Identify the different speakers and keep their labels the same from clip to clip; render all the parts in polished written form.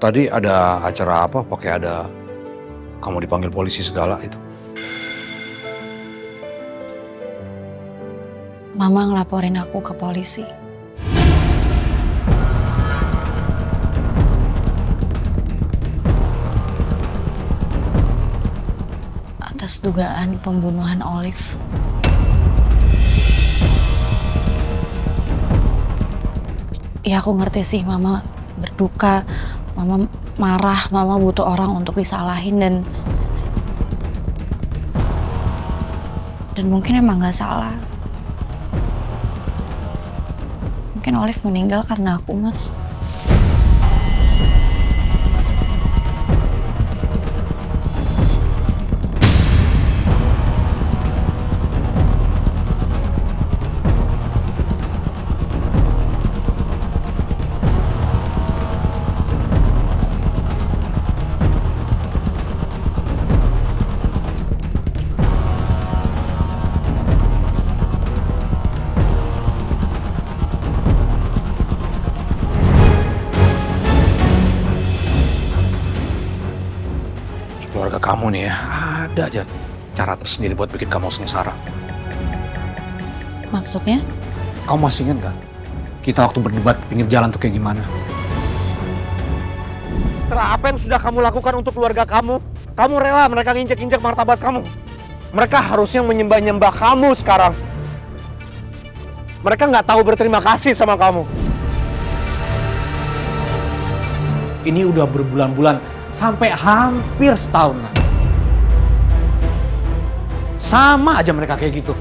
Speaker 1: Tadi ada acara apa pakai ada kamu dipanggil polisi segala itu?
Speaker 2: Mama ngelaporin aku ke polisi atas dugaan pembunuhan Olive. Ya aku ngerti sih Mama berduka, Mama marah, Mama butuh orang untuk disalahin dan mungkin emang gak salah. Mungkin Olive meninggal karena aku, Mas.
Speaker 1: Keluarga kamu nih ya, ada aja cara tersendiri buat bikin kamu sengsara.
Speaker 2: Maksudnya?
Speaker 1: Kamu masih ingat gak? Kita waktu berdebat pinggir jalan tuh kayak gimana?
Speaker 3: Setelah apa yang sudah kamu lakukan untuk keluarga kamu rela mereka nginjek-injek martabat kamu. Mereka harusnya menyembah-nyembah kamu sekarang. Mereka nggak tahu berterima kasih sama kamu.
Speaker 1: Ini udah berbulan-bulan, sampai hampir setahun lah. Sama aja mereka kayak gitu.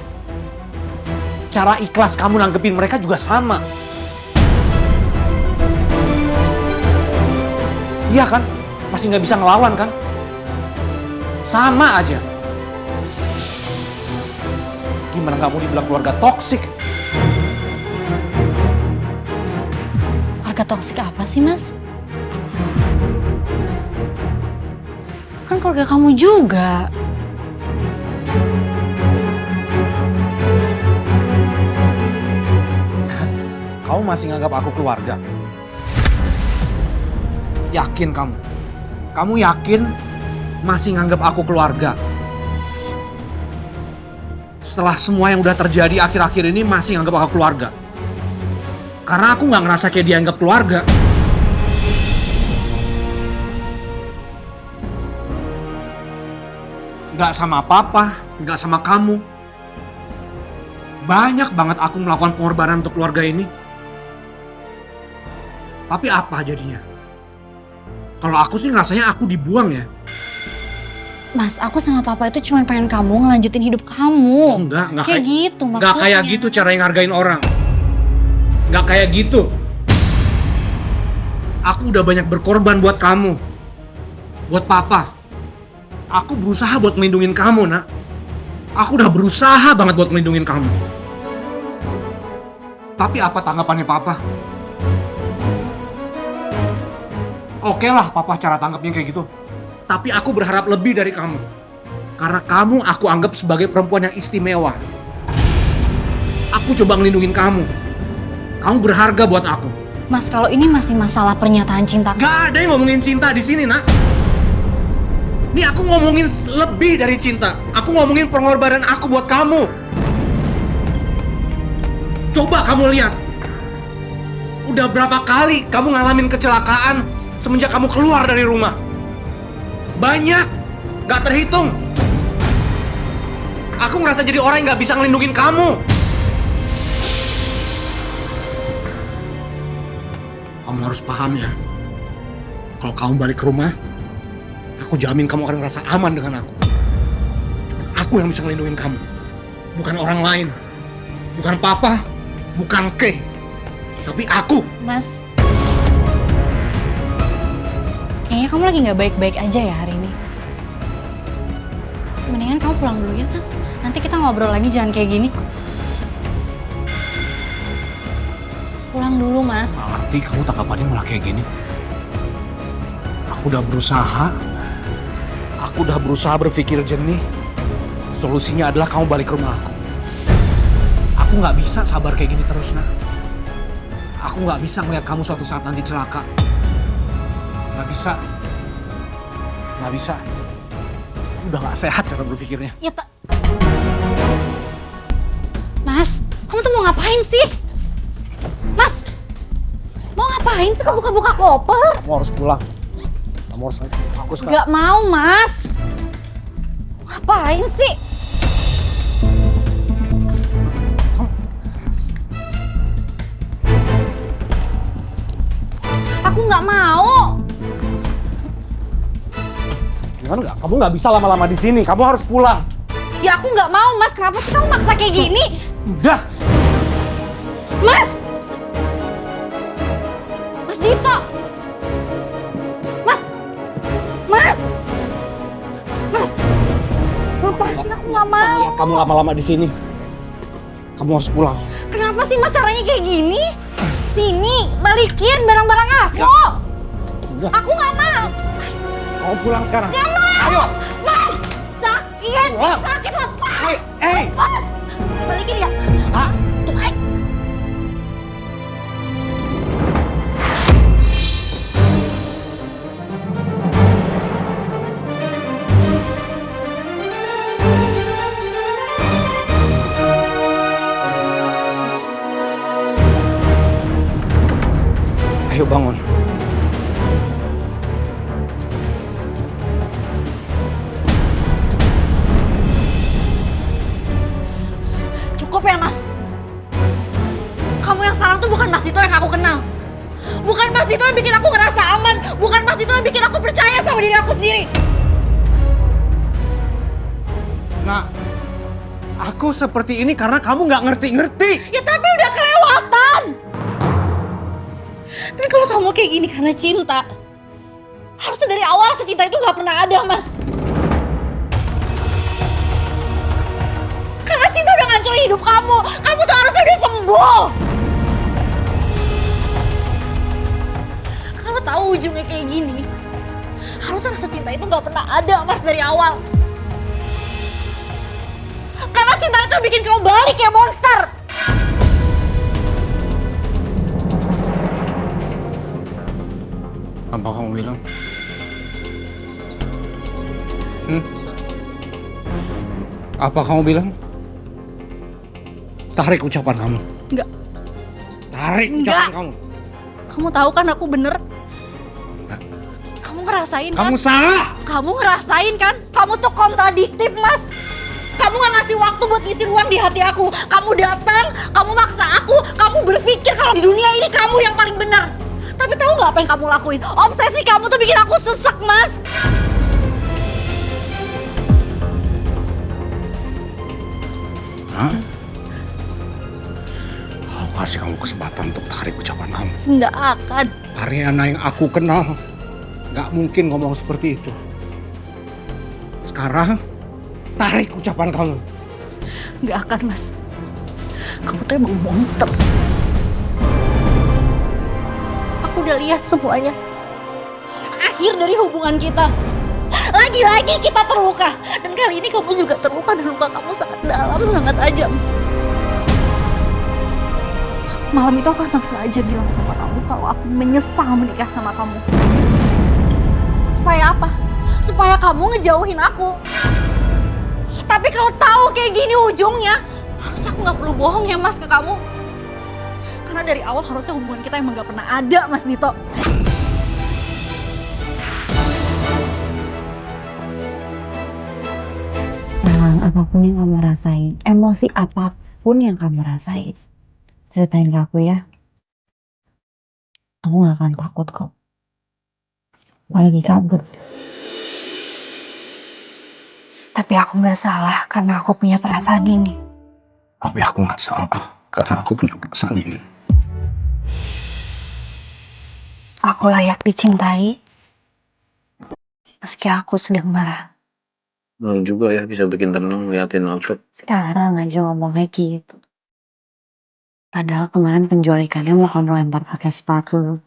Speaker 1: Cara ikhlas kamu nanggepin mereka juga sama. Iya kan? Masih nggak bisa ngelawan kan? Sama aja. Gimana nggak mau dibilang keluarga toksik?
Speaker 2: Keluarga toksik apa sih, Mas? Kan keluarga kamu juga.
Speaker 1: Kamu masih nganggap aku keluarga? Yakin kamu? Kamu yakin masih nganggap aku keluarga? Setelah semua yang udah terjadi akhir-akhir ini masih nganggap aku keluarga? Karena aku nggak ngerasa kayak dianggap keluarga. Nggak sama papa, nggak sama kamu. Banyak banget aku melakukan pengorbanan untuk keluarga ini. Tapi apa jadinya? Kalau aku sih ngerasanya aku dibuang ya.
Speaker 2: Mas, aku sama papa itu cuma pengen kamu ngelanjutin hidup kamu.
Speaker 1: Enggak
Speaker 2: kayak gitu maksudnya.
Speaker 1: Enggak kayak gitu cara yang ngargain orang. Enggak kayak gitu. Aku udah banyak berkorban buat kamu. Buat papa. Aku berusaha buat melindungin kamu, nak. Aku udah berusaha banget buat melindungin kamu. Tapi apa tanggapannya papa? Oke lah papa cara tanggapnya kayak gitu. Tapi aku berharap lebih dari kamu. Karena kamu aku anggap sebagai perempuan yang istimewa. Aku coba ngelindungin kamu. Kamu berharga buat aku.
Speaker 2: Mas, kalau ini masih masalah pernyataan cinta.
Speaker 1: Gak ada yang ngomongin cinta di sini, nak. Ini aku ngomongin lebih dari cinta. Aku ngomongin pengorbanan aku buat kamu. Coba kamu lihat. Udah berapa kali kamu ngalamin kecelakaan semenjak kamu keluar dari rumah? Banyak. Gak terhitung. Aku ngerasa jadi orang yang gak bisa ngelindungin kamu. Kamu harus paham ya. Kalau kamu balik ke rumah, aku jamin kamu akan ngerasa aman dengan aku. Cuman aku yang bisa ngelindungin kamu. Bukan orang lain. Bukan papa. Bukan Kay. Tapi aku.
Speaker 2: Mas, kayaknya kamu lagi gak baik-baik aja ya hari ini. Mendingan kamu pulang dulu ya, Mas. Nanti kita ngobrol lagi, jangan kayak gini. Pulang dulu, Mas.
Speaker 1: Gak ngerti kamu tanggapannya malah kayak gini. Aku udah berusaha. Aku udah berusaha berpikir jernih. Solusinya adalah kamu balik ke rumah aku. Aku gak bisa sabar kayak gini terus, nak. Aku gak bisa ngeliat kamu suatu saat nanti celaka. Gak bisa. Gak bisa. Udah gak sehat cara berpikirnya.
Speaker 2: Ya Mas, kamu tuh mau ngapain sih? Mas, mau ngapain sih kamu buka-buka koper?
Speaker 1: Kamu harus pulang. Kamu harus aku sekarang.
Speaker 2: Gak mau, Mas. Ngapain sih? Aku nggak mau.
Speaker 1: Gimana nggak? Kamu nggak bisa lama-lama di sini. Kamu harus pulang.
Speaker 2: Ya aku nggak mau, Mas. Kenapa sih kamu maksa kayak gini?
Speaker 1: Udah.
Speaker 2: Mas! Mas Dito! Mas! Mas! Mas! Lepasin, aku nggak mau.
Speaker 1: Lihat kamu lama-lama di sini. Kamu harus pulang.
Speaker 2: Kenapa sih Mas caranya kayak gini? Sini, balikin barang-barang aku.
Speaker 1: Udah.
Speaker 2: Aku nggak mau.
Speaker 1: Kamu pulang sekarang.
Speaker 2: Nggak mau.
Speaker 1: Ayo.
Speaker 2: Mas! Sakit!
Speaker 1: Pulang.
Speaker 2: Sakit, lepas!
Speaker 1: Ayo. Hey.
Speaker 2: Lepas! Balikin ya.
Speaker 1: Hah?
Speaker 2: Tuh, ayo.
Speaker 1: Ayo bangun.
Speaker 2: Cukup ya, Mas. Kamu yang sekarang tuh bukan Mas Dito yang aku kenal. Bukan Mas Dito yang bikin aku ngerasa aman. Bukan Mas Dito yang bikin aku percaya sama diri aku sendiri.
Speaker 1: Nah, aku seperti ini karena kamu nggak ngerti-ngerti.
Speaker 2: Ya tapi udah kelewatan. Dan kalau kamu kayak gini karena cinta, harusnya dari awal rasa cinta itu nggak pernah ada, Mas. Karena cinta udah ngancurin hidup kamu. Kamu tuh harusnya udah sembuh. Kalau tahu ujungnya kayak gini, harusnya rasa cinta itu nggak pernah ada, Mas, dari awal. Karena cinta itu bikin kamu balik kayak monster.
Speaker 1: Apa kamu bilang? Apa kamu bilang? Tarik ucapan kamu.
Speaker 2: Enggak.
Speaker 1: Tarik
Speaker 2: Enggak.
Speaker 1: ucapan kamu.
Speaker 2: Kamu tahu kan aku bener? Kamu ngerasain kan?
Speaker 1: Kamu salah.
Speaker 2: Kamu ngerasain kan? Kamu tuh kontradiktif, Mas. Kamu gak ngasih waktu buat ngisi ruang di hati aku. Kamu datang, kamu maksa aku, kamu berpikir kalau di dunia ini kamu yang paling benar. Tapi tahu nggak apa yang kamu lakuin? Obsesi kamu tuh bikin aku sesek, Mas.
Speaker 1: Hah? Aku kasih kamu kesempatan untuk tarik ucapan kamu.
Speaker 2: Nggak akan.
Speaker 1: Ariana yang aku kenal nggak mungkin ngomong seperti itu. Sekarang tarik ucapan kamu.
Speaker 2: Nggak akan, Mas. Kamu tuh emang monster. Aku udah lihat semuanya. Akhir dari hubungan kita. Lagi-lagi kita terluka. Dan kali ini kamu juga terluka dan luka kamu sangat dalam, sangat tajam. Malam itu aku emang sengaja bilang sama kamu kalau aku menyesal menikah sama kamu. Supaya apa? Supaya kamu ngejauhin aku. Tapi kalau tahu kayak gini ujungnya, harusnya aku nggak perlu bohong ya, Mas, ke kamu. Karena dari awal harusnya hubungan kita emang gak pernah ada, Mas Dito.
Speaker 4: Apapun yang kamu rasain, emosi apapun yang kamu rasain, ceritain ke aku ya. Aku gak akan takut kok. Apalagi kabur.
Speaker 2: Tapi aku gak salah karena aku punya perasaan ini.
Speaker 1: Tapi aku nggak salah karena aku punya perasaan ini.
Speaker 2: Aku layak dicintai, meski aku sedang marah.
Speaker 5: Mau juga ya bisa bikin tenang liatin outfit.
Speaker 4: Sekarang aja ngomong kayak gitu. Padahal kemarin penjual ikannya mau kamu lempar pakai sepatu.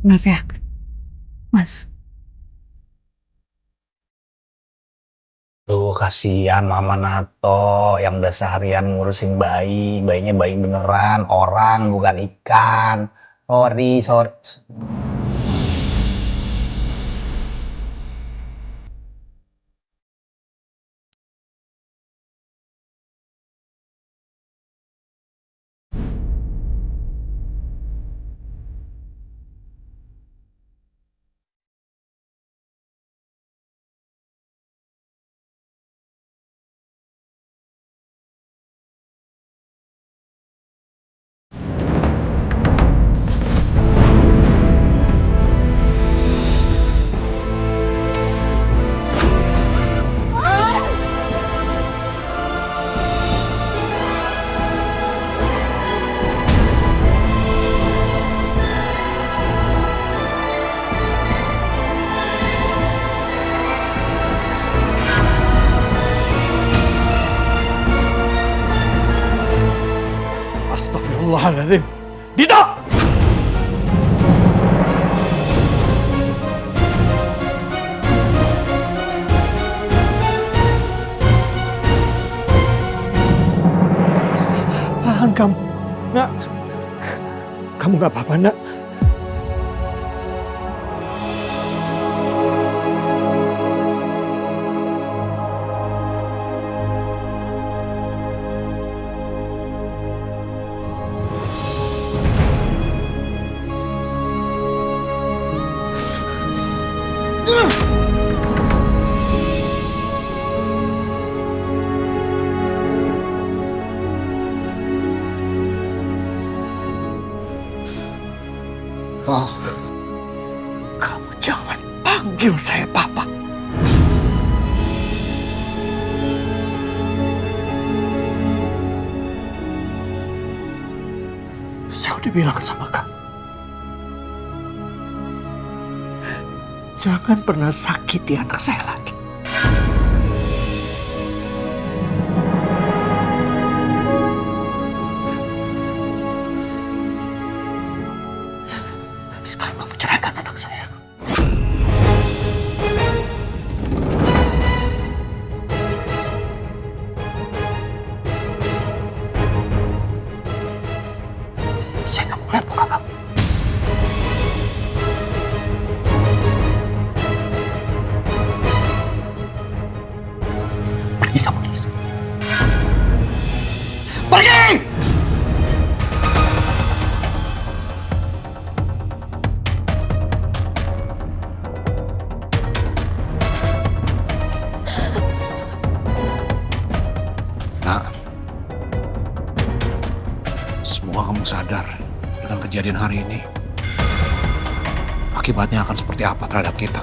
Speaker 4: Maaf ya, Mas.
Speaker 6: Tuh kasihan Mama Nato yang udah seharian ngurusin bayi. Bayinya bayi beneran, orang bukan ikan. Sorry, sorry.
Speaker 3: Astagfirullahaladzim. Dito! Apaan kamu? Nak, kamu gak apa-apa, nak?
Speaker 1: Oh, kamu jangan panggil saya Papa. Saya udah bilang sama kamu, jangan pernah sakiti anak saya lagi. Sekarang kamu ceraikan anak saya. Saya nggak mau lihat muka kamu. Pergi kamu dari sini. Pergi! Nak, semoga kamu sadar dengan kejadian hari ini. Akibatnya akan seperti apa terhadap kita.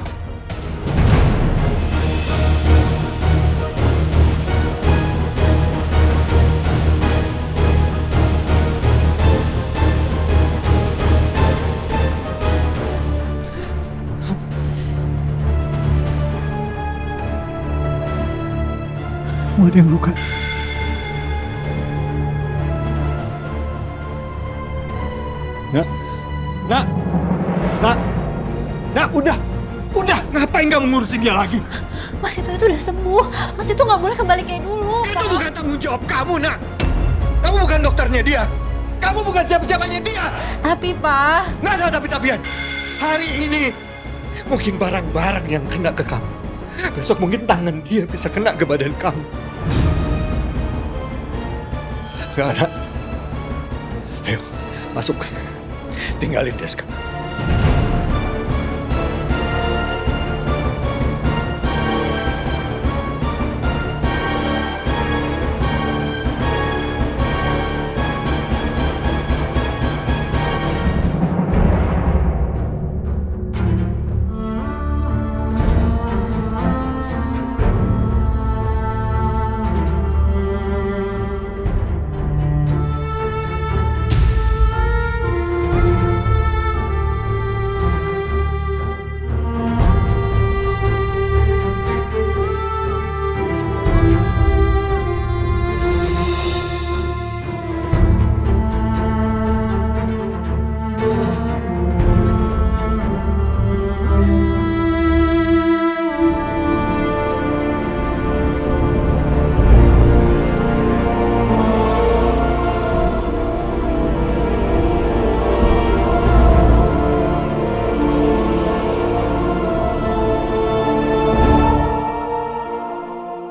Speaker 1: Mau ada yang luka? Nak, udah, ngapain kamu ngurusin dia lagi?
Speaker 2: Mas itu udah sembuh. Mas itu nggak boleh kembali kayak dulu.
Speaker 1: Itu
Speaker 2: Pak.
Speaker 1: bukan tanggung jawab kamu, Nak. Kamu bukan dokternya dia. Kamu bukan siapa-siapanya dia.
Speaker 2: Tapi Pak,
Speaker 1: Nggak ada tapi-tapian. Hari ini mungkin barang-barang yang kena ke kamu. Besok mungkin tangan dia bisa kena ke badan kamu. Nggak ada. Ayo, masuk. Tinggalin dia